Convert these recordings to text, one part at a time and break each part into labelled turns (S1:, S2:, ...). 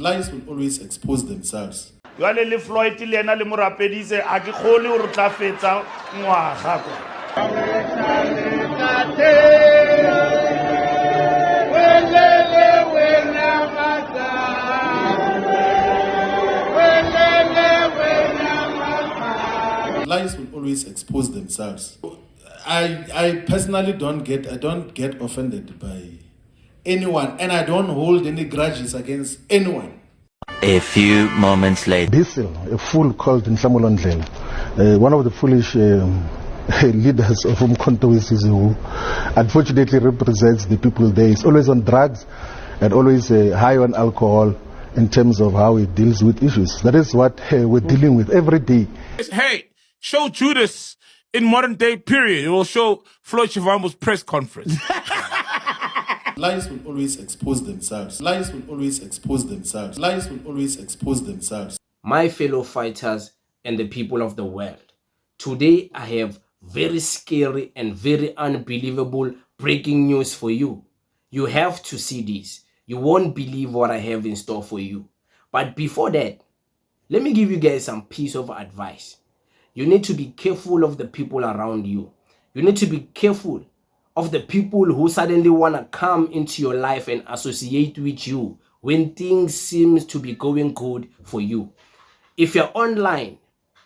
S1: Lies will always expose themselves.
S2: Jwale le Floyd le ena le morapedise a ke khole o re tla fetsa ngwaga ko.
S1: Lies will always expose themselves. I personally don't get offended by anyone, and I don't hold any grudges against anyone.
S3: A few moments later.
S4: Diesel, a fool called Nsamulo Ndlela, one of the foolish leaders of Umkhonto who unfortunately represents the people there. He's always on drugs and always high on alcohol in terms of how he deals with issues. That is what we're dealing with every day.
S5: Hey, show Judas in modern day period. It will show Floyd Shivambu's press conference.
S1: Lies will always expose themselves. Lies will always expose themselves. Lies will always expose themselves.
S6: My fellow fighters and the people of the world, today I have very scary and very unbelievable breaking news for you. You have to see this. You won't believe what I have in store for you. But before that, let me give you guys some piece of advice. You need to be careful of the people around you. You need to be careful of the people who suddenly want to come into your life and associate with you when things seem to be going good for you. If you're online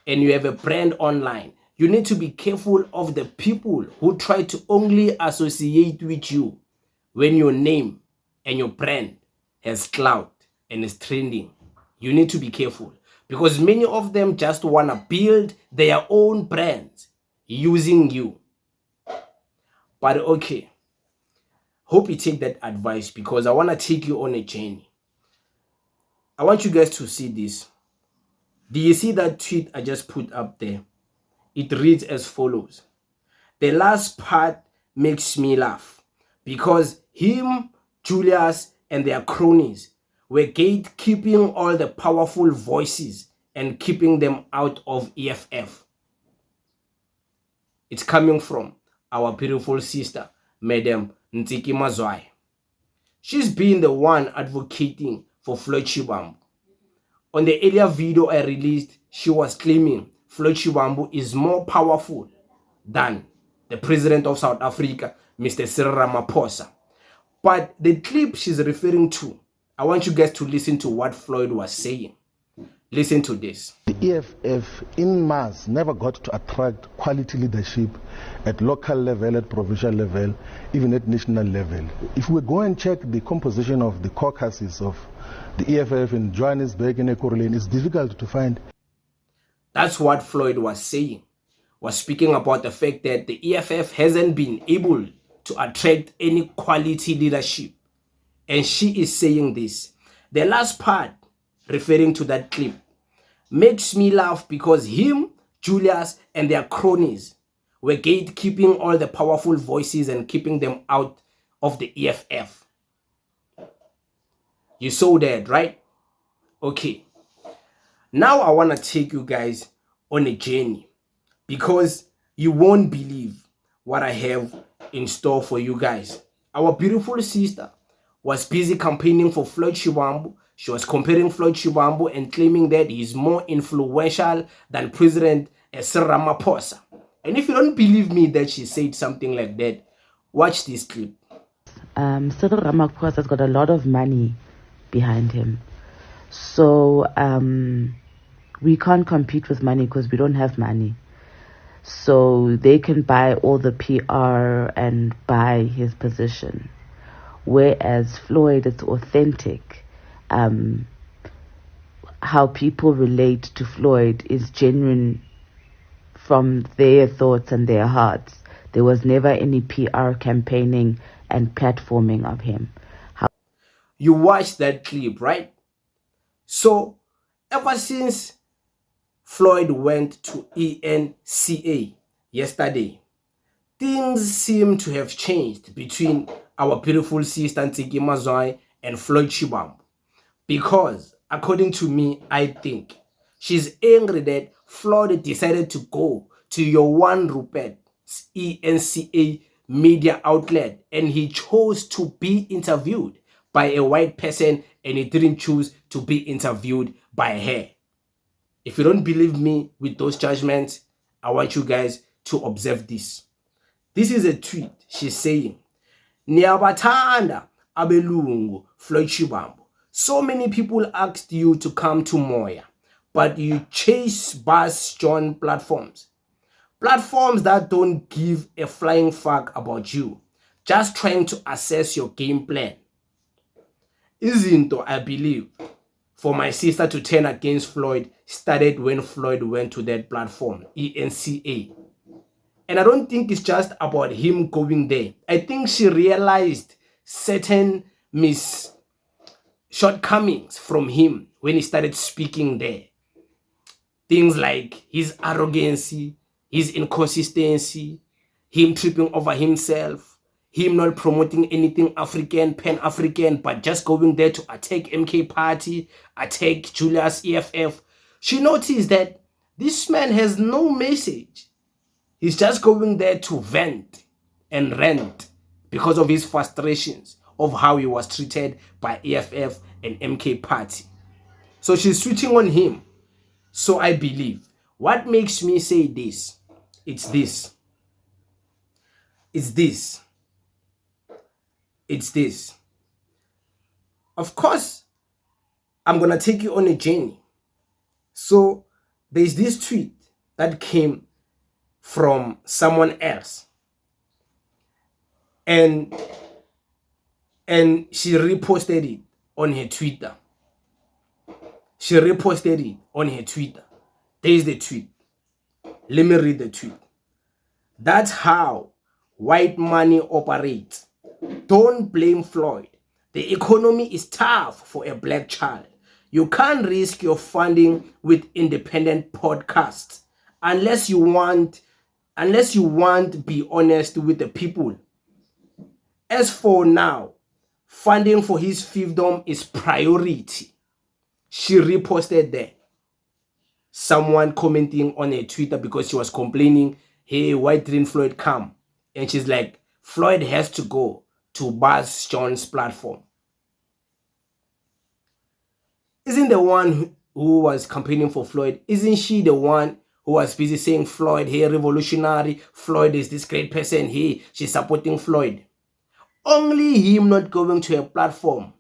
S6: and you have a brand online, you need to be careful of the people who try to only associate with you when your name and your brand has clout and is trending. You need to be careful because many of them just want to build their own brands using you. But okay, hope you take that advice because I want to take you on a journey. I want you guys to see this. Do you see that tweet I just put up there? It reads as follows. The last part makes me laugh because him, Julius, and their cronies were gatekeeping all the powerful voices and keeping them out of EFF. It's coming from our beautiful sister, Madam Ntsiki Mazwai. She's been the one advocating for Floyd Shivambu. On the earlier video I released, she was claiming Floyd Shivambu is more powerful than the President of South Africa, Mr. Cyril Ramaphosa. But the clip she's referring to, I want you guys to listen to what Floyd was saying. Listen to this.
S4: The EFF in mass never got to attract quality leadership at local level, at provincial level, even at national level. If we go and check the composition of the caucuses of the EFF in Johannesburg and Ekurhuleni, it's difficult to find.
S6: That's what Floyd was saying. Was speaking about the fact that the EFF hasn't been able to attract any quality leadership. And she is saying this. The last part, referring to that clip, makes me laugh because him, Julius, and their cronies were gatekeeping all the powerful voices and keeping them out of the EFF. You saw that, right? Okay. Now I want to take you guys on a journey because you won't believe what I have in store for you guys. Our beautiful sister was busy campaigning for Floyd Shivambu. She was comparing Floyd Shivambu and claiming that he's more influential than President Cyril Ramaphosa. And if you don't believe me that she said something like that, watch this clip.
S7: Cyril Ramaphosa has got a lot of money behind him. So we can't compete with money because we don't have money. So they can buy all the PR and buy his position. Whereas Floyd, it's authentic. How people relate to Floyd is genuine from their thoughts and their hearts. There was never any PR campaigning and platforming of him.
S6: You watched that clip, right? So ever since Floyd went to ENCA yesterday, things seem to have changed between our beautiful sister Ntsiki Mazwai and Floyd Shivambu. Because, according to me, I think she's angry that Floyd decided to go to your one Rupert ENCA media outlet and he chose to be interviewed by a white person and he didn't choose to be interviewed by her. If you don't believe me with those judgments, I want you guys to observe this. This is a tweet. She's saying, Niyabathanda abelungu Floyd Shivambu. So many people asked you to come to Moya, but you chase Bus John platforms. Platforms that don't give a flying fuck about you, just trying to assess your game plan. Izinto, I believe, for my sister to turn against Floyd started when Floyd went to that platform, ENCA. And I don't think it's just about him going there. I think she realized certain shortcomings from him when he started speaking there. Things like his arrogancy, his inconsistency, him tripping over himself, him not promoting anything African, Pan-African, but just going there to attack MK Party, attack Julius EFF. She noticed that this man has no message. He's just going there to vent and rant because of his frustrations of how he was treated by EFF and MK Party. So she's switching on him. So I believe, what makes me say this? It's this. It's this. It's this. Of course, I'm going to take you on a journey. So there's this tweet that came from someone else. And she reposted it on her Twitter. She reposted it on her Twitter. There's the tweet. Let me read the tweet. That's how white money operates. Don't blame Floyd. The economy is tough for a black child. You can't risk your funding with independent podcasts unless you want to be honest with the people. As for now, funding for his fiefdom is priority. She reposted that. Someone commenting on her Twitter because she was complaining, hey, why didn't Floyd come? And she's like, Floyd has to go to Buzz John's platform. Isn't the one who was campaigning for Floyd, isn't she the one who was busy saying Floyd, hey, revolutionary, Floyd is this great person, hey, she's supporting Floyd? Only him not going to a platform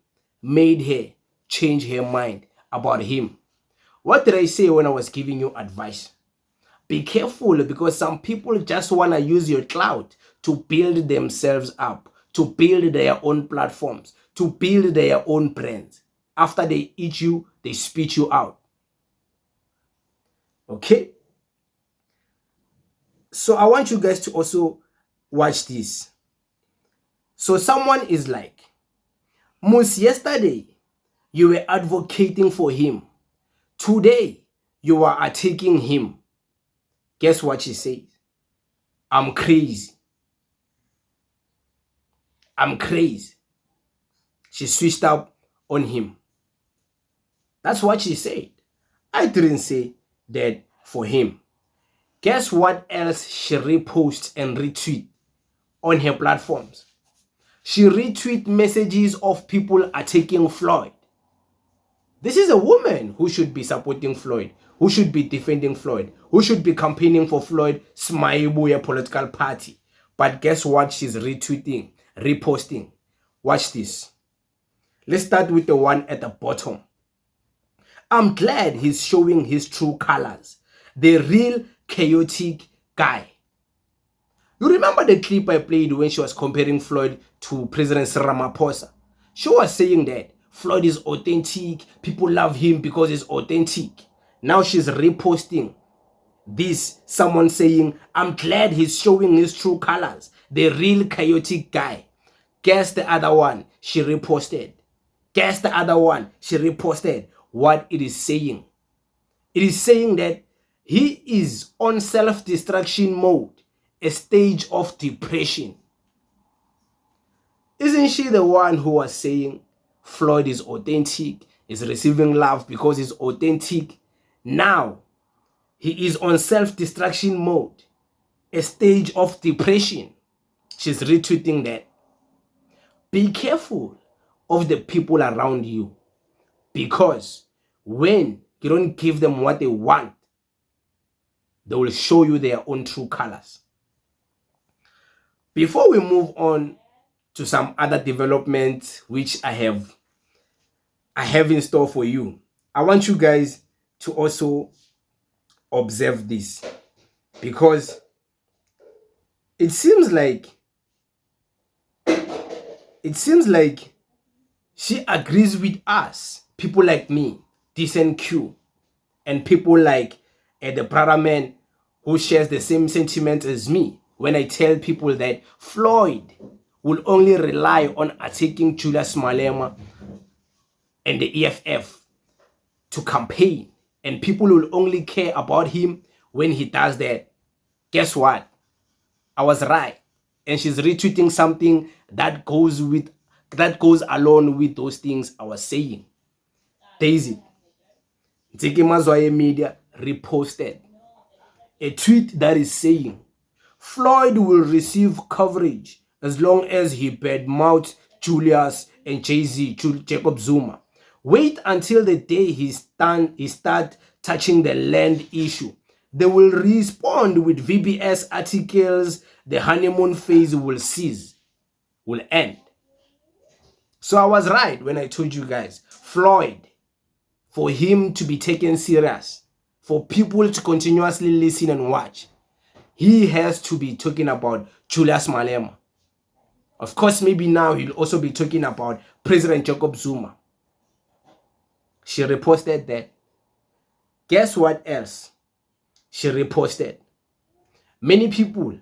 S6: made her change her mind about him. What did I say when I was giving you advice? Be careful, because some people just want to use your clout to build themselves up, to build their own platforms, to build their own brands. After they eat you, they spit you out. Okay? So I want you guys to also watch this. So someone is like, Moose, yesterday you were advocating for him. Today you are attacking him. Guess what she says? I'm crazy. I'm crazy. She switched up on him. That's what she said. I didn't say that for him. Guess what else she reposts and retweet on her platforms? She retweet messages of people attacking Floyd. This is a woman who should be supporting Floyd, who should be defending Floyd, who should be campaigning for Floyd's Smaibuya political party. But guess what she's retweeting, reposting? Watch this. Let's start with the one at the bottom. I'm glad he's showing his true colors. The real chaotic guy. You remember the clip I played when she was comparing Floyd to President Ramaphosa? She was saying that Floyd is authentic, people love him because he's authentic. Now she's reposting this, someone saying, I'm glad he's showing his true colors, the real chaotic guy. Guess the other one she reposted. Guess the other one she reposted. What it is saying. It is saying that he is on self-destruction mode, a stage of depression. Isn't she the one who was saying Floyd is authentic, is receiving love because he's authentic? Now, he is on self-destruction mode, a stage of depression. She's retweeting that. Be careful of the people around you. Because when you don't give them what they want, they will show you their own true colors. Before we move on to some other developments which I have in store for you, I want you guys to also observe this, because it seems like she agrees with us, people like me, Decent Q, and people like the brother man who shares the same sentiment as me, when I tell people that Floyd will only rely on attacking Julius Malema and the EFF to campaign, and people will only care about him when he does that. Guess what? I was right. And she's retweeting something that goes along with those things I was saying. Daisy, Ntsiki Mazwai Media reposted a tweet that is saying, Floyd will receive coverage as long as he badmouths Julius and Jay-Z, Jacob Zuma. Wait until the day he start touching the land issue. They will respond with VBS articles. The honeymoon phase will end. So I was right when I told you guys, Floyd, for him to be taken serious, for people to continuously listen and watch, he has to be talking about Julius Malema. Of course, maybe now he'll also be talking about President Jacob Zuma. She reposted that. Guess what else she reposted? Many people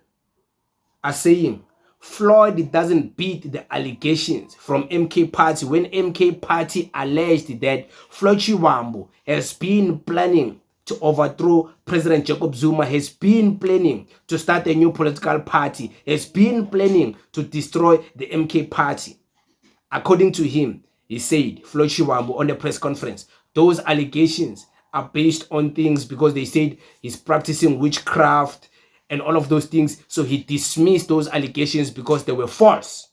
S6: are saying Floyd doesn't beat the allegations from MK Party when MK Party alleged that Floyd Shivambu has been planning to overthrow President Jacob Zuma, has been planning to start a new political party, has been planning to destroy the MK Party. According to him, he said, Floyd Shivambu, on the press conference, those allegations are based on things because they said he's practicing witchcraft and all of those things. So he dismissed those allegations because they were false.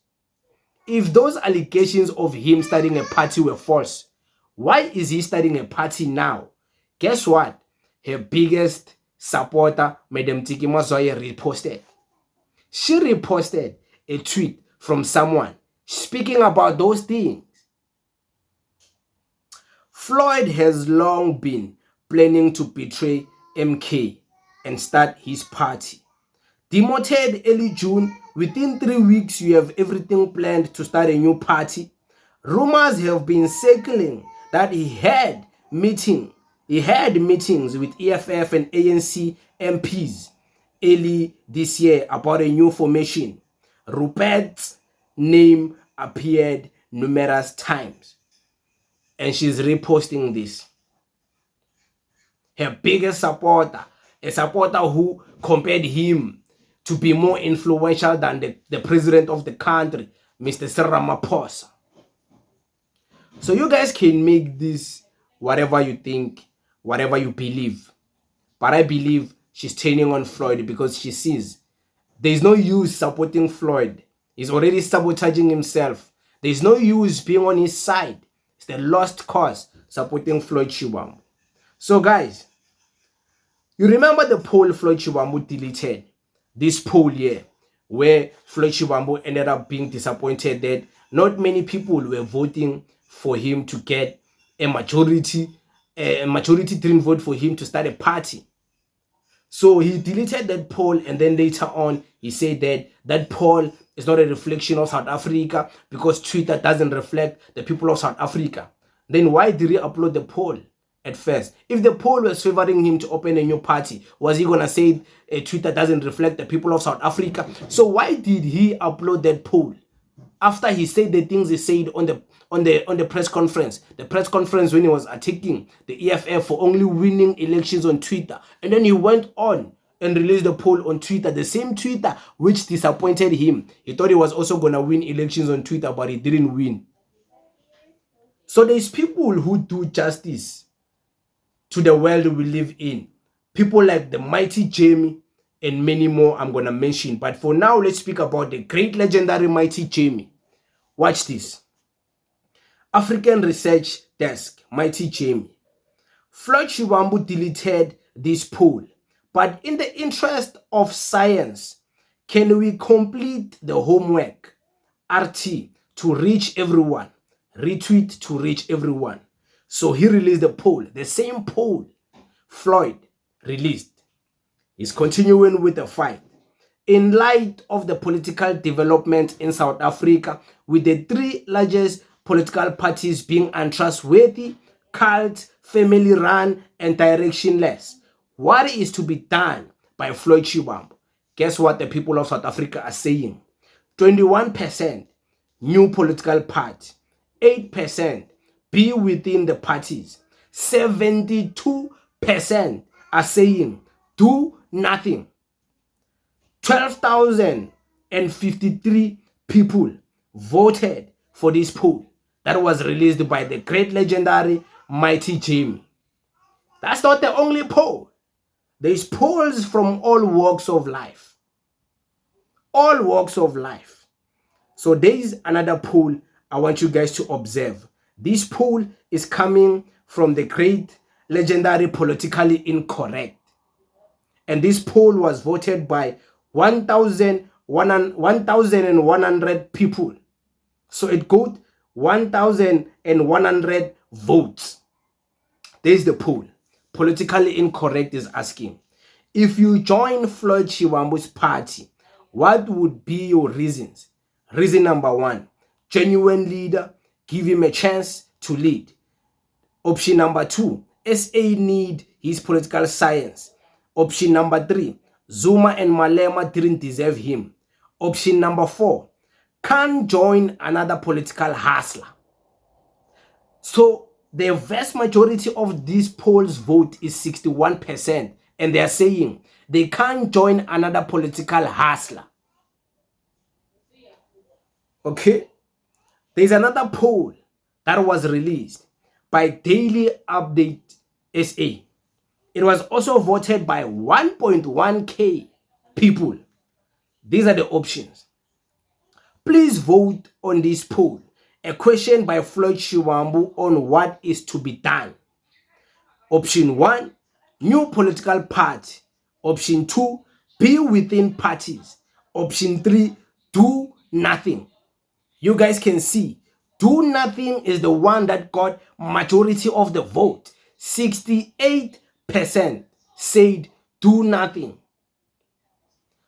S6: If those allegations of him starting a party were false, why is he starting a party now? Guess what? Her biggest supporter, Madam Ntsiki Mazwai, reposted. She reposted a tweet from someone speaking about those things. Floyd has long been planning to betray MK and start his party. Demoted early June, within 3 weeks you have everything planned to start a new party. Rumors have been circling that he had meetings with EFF and ANC MPs early this year about a new formation. Rupert's name appeared numerous times, and she's reposting this. Her biggest supporter, a supporter who compared him to be more influential than the president of the country, Mr. Ramaphosa. So you guys can make this whatever you think, whatever you believe. But I believe she's turning on Floyd because she sees there's no use supporting Floyd. He's already sabotaging himself. There's no use being on his side. It's the lost cause supporting Floyd Shivambu. So guys, you remember the poll Floyd Shivambu deleted? This poll here, where Floyd Shivambu ended up being disappointed that not many people were voting for him to get a majority didn't vote for him to start a party. So he deleted that poll, and then later on he said that that poll is not a reflection of South Africa because Twitter doesn't reflect the people of South Africa. Then why did he upload the poll at first? If the poll was favoring him to open a new party, was he gonna say Twitter doesn't reflect the people of South Africa? So why did he upload that poll after he said the things he said on the press conference? The press conference when he was attacking the EFF for only winning elections on Twitter, and then he went on and released the poll on Twitter, the same Twitter which disappointed him. He thought he was also gonna win elections on Twitter, but he didn't win. So there's people who do justice to the world we live in. People like the mighty Jamie and many more I'm going to mention. But for now, let's speak about the great legendary mighty Jamie. Watch this. African Research Desk, Mighty Jamie. Floyd Shivambu deleted this poll, but in the interest of science, can we complete the homework? RT to reach everyone, retweet to reach everyone. So he released the poll, the same poll Floyd released. He's continuing with the fight. In light of the political development in South Africa, with the three largest political parties being untrustworthy, cult, family-run, and directionless, what is to be done by Floyd Shivambu? Guess what the people of South Africa are saying? 21% new political party, 8% be within the parties, 72% are saying do nothing. 12,053 people voted for this poll that was released by the great legendary Mighty Jamie. That's not the only poll. There's polls from all walks of life. All walks of life. So there's another poll I want you guys to observe. This poll is coming from the great legendary Politically Incorrect. And this poll was voted by 1,100 people. So it got 1,100 votes. There's the poll. Politically Incorrect is asking, if you join Floyd Shivambu's party, what would be your reasons? Reason number 1, genuine leader, give him a chance to lead. Option number 2, SA need his political science. Option number 3, Zuma and Malema didn't deserve him. Option number 4, can't join another political hustler. So the vast majority of these polls vote is 61%, and they are saying they can't join another political hustler. Okay, there's another poll that was released by Daily Update SA. It was also voted by 1.1k people. These are the options. Please vote on this poll. A question by Floyd Shivambu on what is to be done. Option 1, new political party. Option 2, be within parties. Option 3, do nothing. You guys can see, do nothing is the one that got majority of the vote. 68% said do nothing.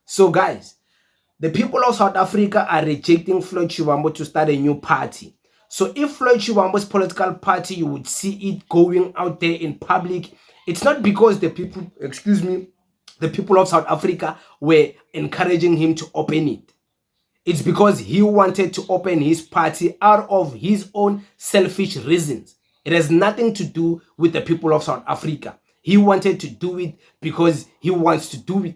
S6: So guys, the people of South Africa are rejecting Floyd Shivambu to start a new party. So if Floyd Shivambu's political party, you would see it going out there in public, it's not because the people, the people of South Africa were encouraging him to open it. It's because he wanted to open his party out of his own selfish reasons. It has nothing to do with the people of South Africa. He wanted to do it because he wants to do it.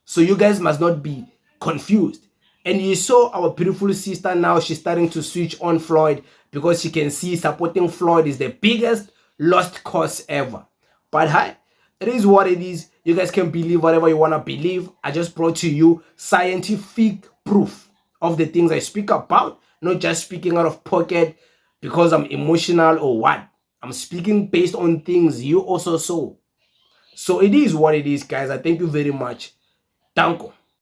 S6: So you guys must not be confused. And you saw our beautiful sister now, she's starting to switch on Floyd because she can see supporting Floyd is the biggest lost cause ever. But hi, it is what it is. You guys can believe whatever you want to believe. I just brought to you scientific proof of the things I speak about, not just speaking out of pocket because I'm emotional or what. I'm speaking based on things you also saw. So it is what it is, guys. I thank you very much. Danko.